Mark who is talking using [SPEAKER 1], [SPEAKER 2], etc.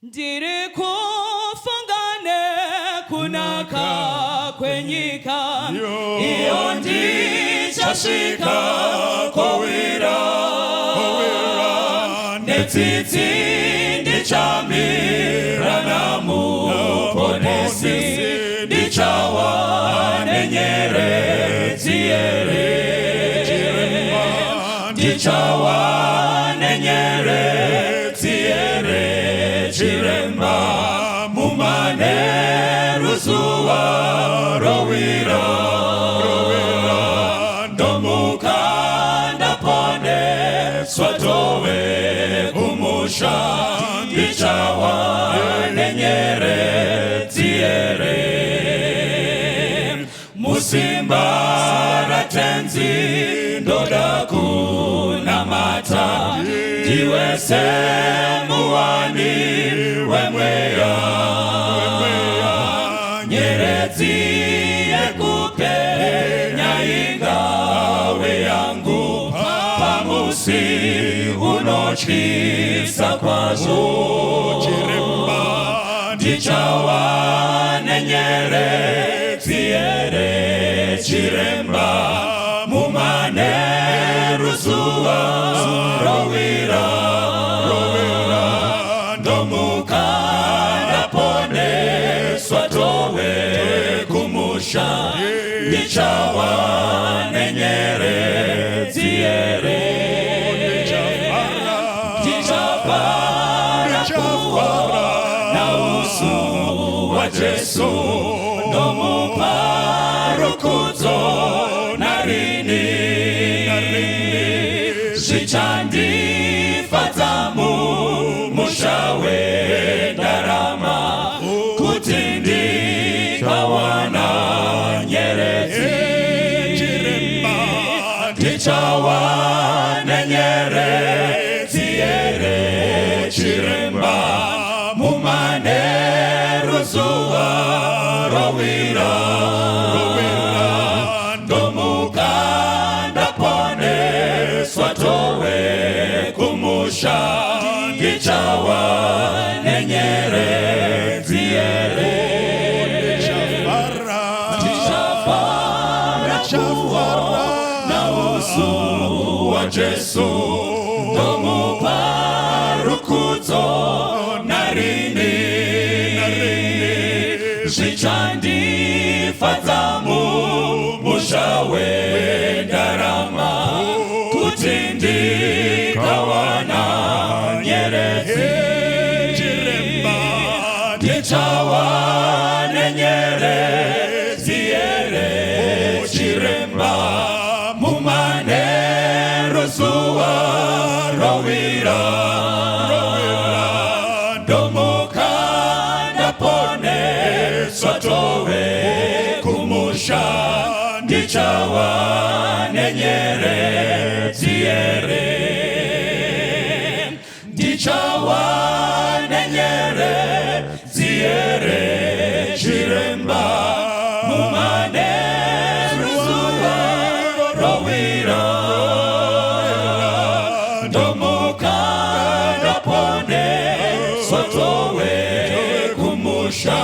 [SPEAKER 1] Ndiri kufungane kunaka kwenyika iyo ndichasvika kowira netsitsi ndichamira namuponesi ndichawa nenyeredzi here ndichawa nenyeredzi here Chiremba mumane ruzuwa rowira ndomuka ndapone swatowe kumusha ndichawa nenyeredzi here musimba ratenzi ndoda kunamata ndiwe semuwani wemweya nyeredzi yekupenya ingawe yangu pamusi unotyisa kwazvo Chiremba ndichawa nenyeredzi here Chiremba mumane ruzuwa rowira ndomuka ndapone swatowe kumusha ndichawa nenyeredzi here ndichafara kuwa nausu wa Jesu ndomupa rukudzo narini zvichandifadza mumusha wendarama kuti ndikawana nyeredzi ndichawa nenyeredzi here Chiremba mumane ruzuwa rowira ndomuka ndapone swatowe kumusha ndichawa nenyeredzi here ndichafara kuwa nausu wa Jesu ndomupa rukudzo narini zvichandifadza mumusha wendarama kuti ndikawana nyeredzi ndichawa nenyeredzi here Chiremba mumane ruzuwa rowira ndomuka ndapone swatowe kumusha ndichawa nenyeredzi here ndichawa nenyeredzi here Chiremba mumane ruzuwa rowira ndomuka ndapone swatowe kumusha